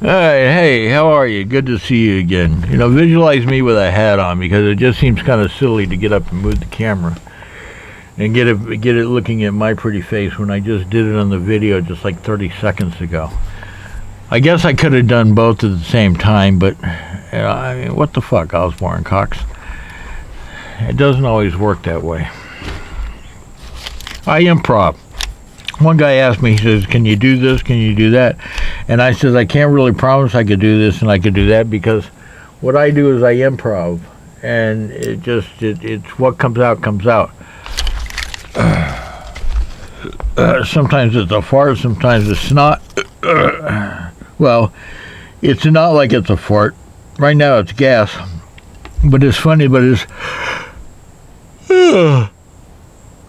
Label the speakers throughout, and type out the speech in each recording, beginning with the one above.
Speaker 1: All right, hey, how are you? Good to see you again. Visualize me with a hat on because it just seems kind of silly to get up and move the camera and get it looking at my pretty face when I just did it on the video just like 30 seconds ago. I guess I could have done both at the same time, but I mean, what the fuck, Osborne Cox? It doesn't always work that way. I improv. One guy asked me, he says, can you do this, can you do that? And I says, I can't really promise I could do this and I could do that because what I do is I improv. And it's what comes out, comes out. Sometimes it's a fart, sometimes it's snot. Well, it's not like it's a fart. Right now it's gas. But it's funny, but it's...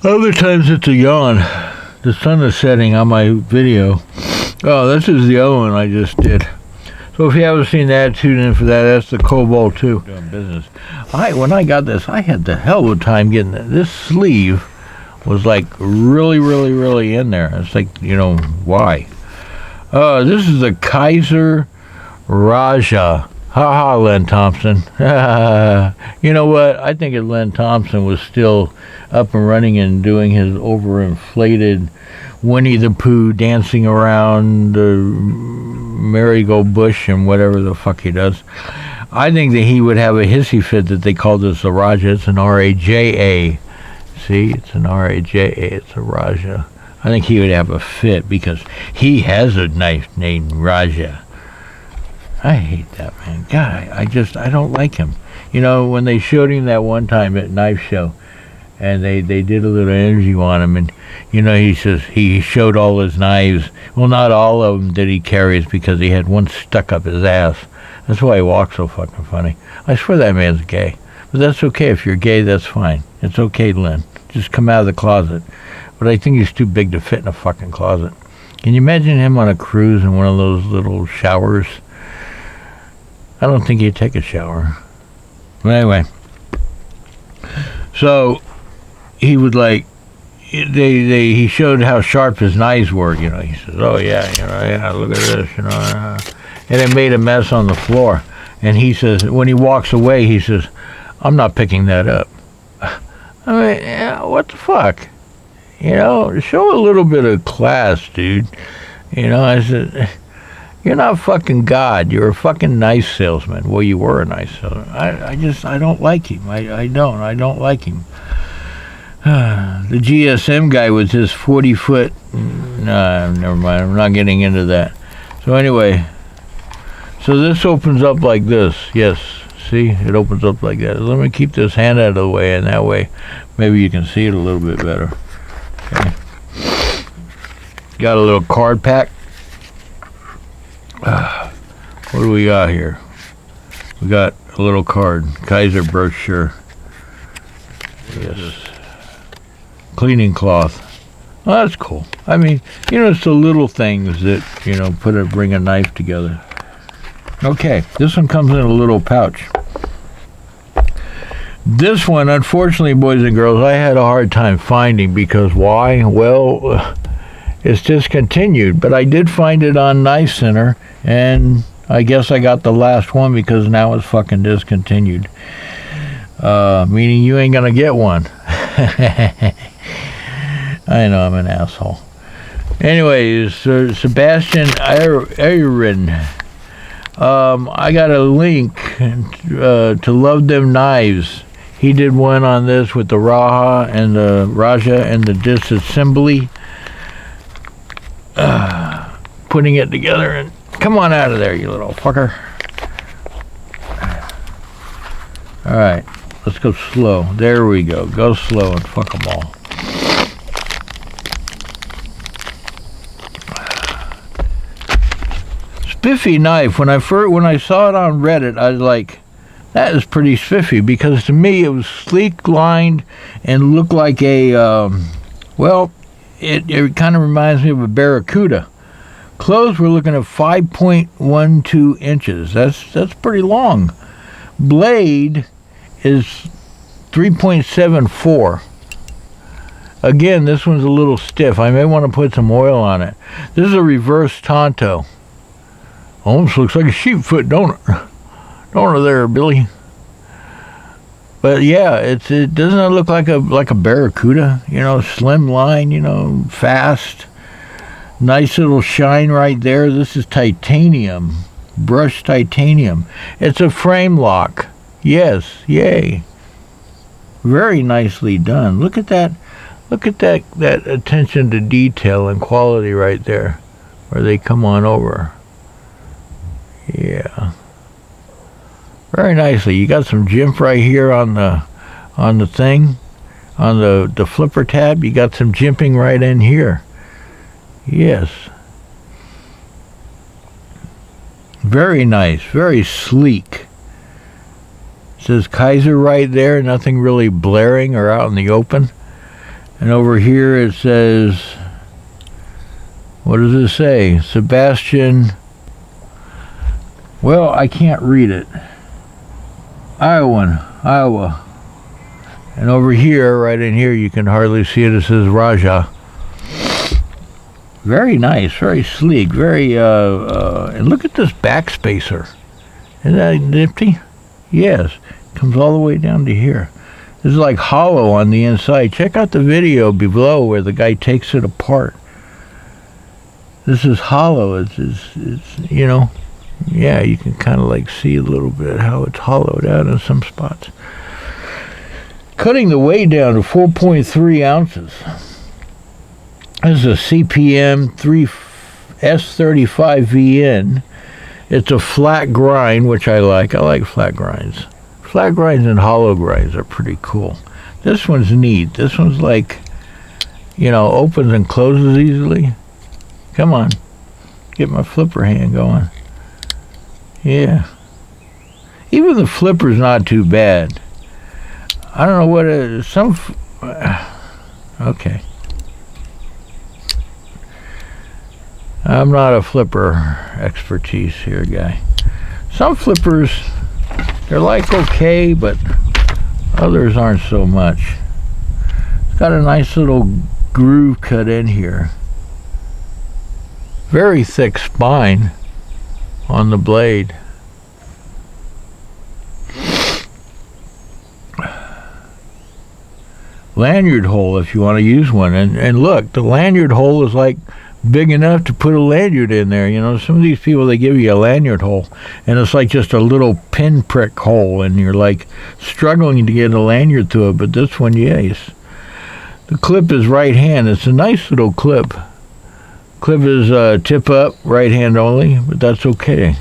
Speaker 1: other times it's a yawn. The sun is setting on my video. Oh, this is the other one I just did. So if you haven't seen that, tune in for that. That's the Kobold too. Doing business. When I got this, I had the hell of a time getting it. This sleeve was like really, really, really in there. It's like, why? This is the Kizer Raja. Ha Len Thompson. You know what? I think if Len Thompson was still up and running and doing his overinflated Winnie the Pooh dancing around the merry-go-bush and whatever the fuck he does, I think that he would have a hissy fit that they call this a Raja. It's an R-A-J-A. See? It's an R-A-J-A. It's a Raja. I think he would have a fit because he has a knife named Rajah. I hate that, man. God, I don't like him. When they showed him that one time at Knife Show, and they did a little interview on him, and, he says he showed all his knives. Well, not all of them that he carries because he had one stuck up his ass. That's why he walks so fucking funny. I swear that man's gay. But that's okay. If you're gay, that's fine. It's okay, Lynn. Just come out of the closet. But I think he's too big to fit in a fucking closet. Can you imagine him on a cruise in one of those little showers? I don't think he'd take a shower. But anyway. So, he would he showed how sharp his knives were, He says, oh yeah, look at this, And it made a mess on the floor. And he says, when he walks away, he says, I'm not picking that up. I mean, what the fuck? Show a little bit of class, dude. I said... You're not fucking God. You're a fucking knife salesman. Well, you were a knife salesman. I don't like him. I don't like him. The GSM guy with his 40-foot... Nah, never mind. I'm not getting into that. So anyway, so this opens up like this. Yes, see? It opens up like that. Let me keep this hand out of the way, and that way maybe you can see it a little bit better. Okay. Got a little card pack. What do we got here? We got a little card. Kizer brochure. Yes. Cleaning cloth. Well, that's cool. I mean, it's the little things that, bring a knife together. Okay, this one comes in a little pouch. This one, unfortunately, boys and girls, I had a hard time finding because why? Well, it's discontinued, but I did find it on Knife Center, and I guess I got the last one because now it's fucking discontinued. Meaning you ain't gonna get one. I know I'm an asshole. Anyways, Sebastian Irawan. I got a link to Love Them Knives. He did one on this with the Rajah and the disassembly. Putting it together and come on out of there, you little fucker. Alright, let's go slow. There we go. Go slow and fuck them all. Spiffy knife. When I saw it on Reddit, I was like, that is pretty spiffy because to me it was sleek lined and looked like a it kind of reminds me of a barracuda. Clothes, we're looking at 5.12 inches. That's pretty long. Blade is 3.74. Again, this one's a little stiff. I may want to put some oil on it. This is a reverse Tanto. Almost looks like a sheep foot, don't it? Don't it there, Billy? But yeah, it doesn't it look like a barracuda, you know, slim line, you know, fast. Nice little shine right there. This is titanium, brushed titanium. It's a frame lock. Yes, yay. Very nicely done. Look at that. Look at that attention to detail and quality right there, where they come on over. Yeah. Very nicely. You got some jimp right here on the thing, on the flipper tab. You got some jimping right in here. Yes. Very nice. Very sleek. It says Kizer right there. Nothing really blaring or out in the open. And over here it says, what does it say? Sebastian. Well, I can't read it. Irawan, Iowa. And over here, right in here, you can hardly see it. It says Rajah. Very nice, very sleek, very, and look at this back spacer. Isn't that nifty? Yes. Comes all the way down to here. This is like hollow on the inside. Check out the video below where the guy takes it apart. This is hollow. It's you know, yeah, you can kind of like see a little bit how it's hollowed out in some spots. Cutting the weight down to 4.3 ounces. This is a CPM S35VN. It's a flat grind, which I like. I like flat grinds. Flat grinds and hollow grinds are pretty cool. This one's neat. This one's like, you know, opens and closes easily. Come on. Get my flipper hand going. Yeah. Even the flipper's not too bad. I don't know what it is. Okay. I'm not a flipper expertise here, guy. Some flippers, they're like okay, but others aren't so much. It's got a nice little groove cut in here. Very thick spine on the blade. Lanyard hole if you want to use one. And look, the lanyard hole is like big enough to put a lanyard in there. You know, some of these people, they give you a lanyard hole, and it's like just a little pinprick hole, and you're like struggling to get a lanyard through it. But this one, yes. The clip is right hand. It's a nice little clip. Clip is tip up, right hand only, but that's okay.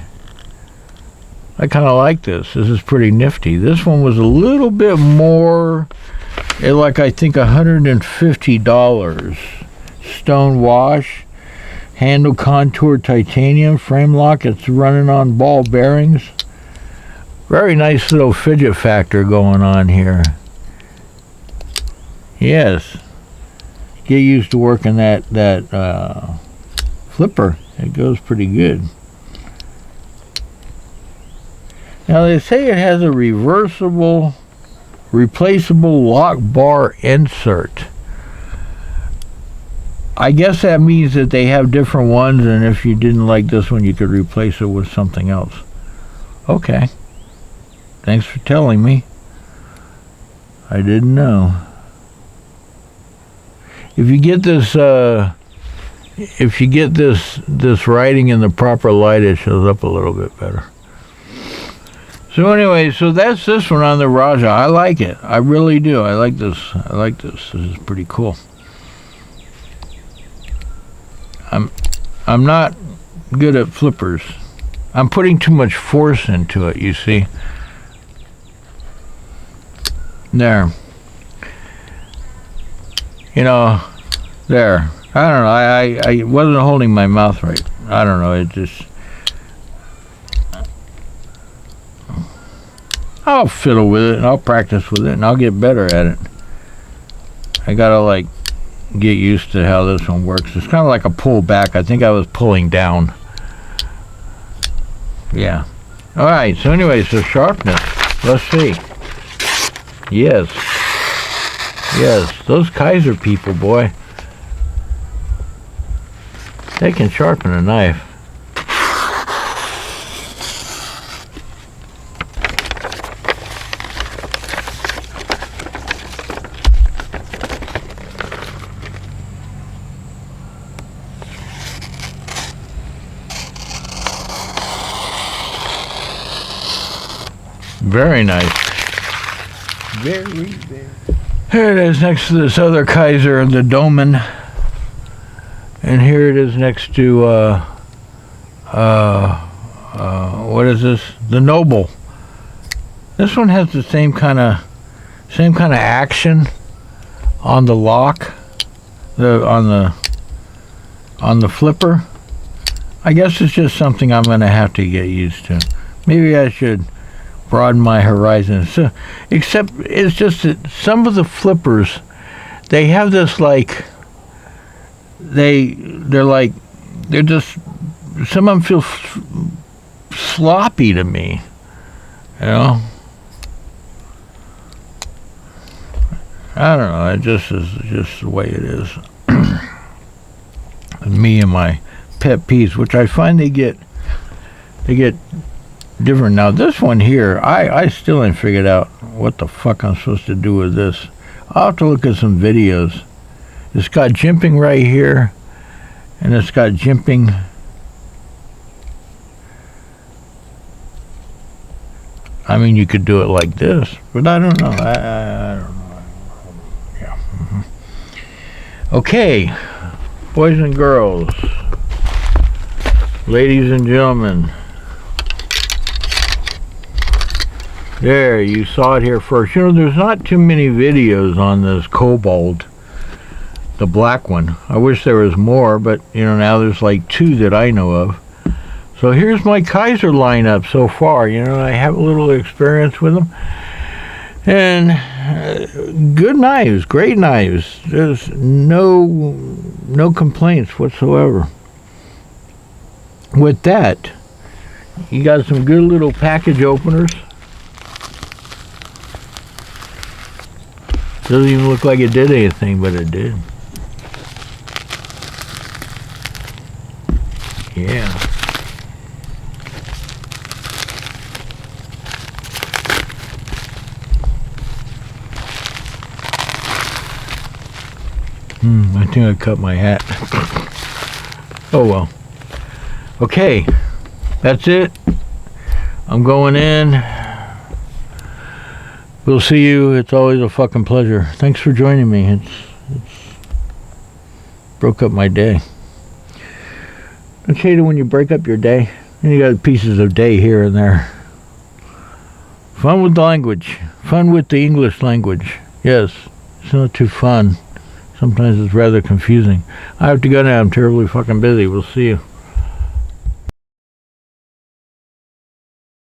Speaker 1: I kind of like this. This is pretty nifty. This one was a little bit more, like I think $150. Stone wash, handle contour titanium, frame lock. It's running on ball bearings. Very nice little fidget factor going on here. Yes. Get used to working that flipper. It goes pretty good. Now they say it has a replaceable lockbar insert. I guess that means that they have different ones, and if you didn't like this one, you could replace it with something else. Okay. Thanks for telling me. I didn't know. If you get this this writing in the proper light, it shows up a little bit better. So anyway, so that's this one on the Rajah. I like it. I really do. I like this. This is pretty cool. I'm not good at flippers. I'm putting too much force into it, you see. There. You know, there. I don't know. I wasn't holding my mouth right. I don't know. It just... I'll fiddle with it, and I'll practice with it, and I'll get better at it. I gotta, like, get used to how this one works. It's kind of like a pull back. I think I was pulling down. Yeah. Alright, so anyway, so sharpness. Let's see. Yes. Yes, those Kizer people, boy. They can sharpen a knife. Very nice. Very. Here it is next to this other Kizer, the Doman. And here it is next to, what is this? The Noble. This one has the same kind of action on the lock, on the flipper. I guess it's just something I'm going to have to get used to. Maybe I should broaden my horizons. So, except it's just that some of the flippers, they have this like, they're just, some of them feel sloppy to me, you know. I don't know. It just is just the way it is. And me and my pet peeves, which I find they get different. Now this one here, I still ain't figured out what the fuck I'm supposed to do with this. I'll have to look at some videos. It's got jimping right here, and it's got jimping. I mean, you could do it like this, but I don't know. I don't know. Yeah. Okay, boys and girls, ladies and gentlemen. There, you saw it here first. You know, there's not too many videos on this Kobold, the black one. I wish there was more, but, you know, now there's like 2 that I know of. So here's my Kizer lineup so far. You know, I have a little experience with them. And good knives, great knives. There's no complaints whatsoever. With that, you got some good little package openers. Doesn't even look like it did anything, but it did. Yeah. I think I cut my hat. Oh well. Okay. That's it. I'm going in. We'll see you. It's always a fucking pleasure. Thanks for joining me. It's broke up my day. Don't you hate it when you break up your day? And you got pieces of day here and there. Fun with the language. Fun with the English language. Yes. It's not too fun. Sometimes it's rather confusing. I have to go now. I'm terribly fucking busy. We'll see you.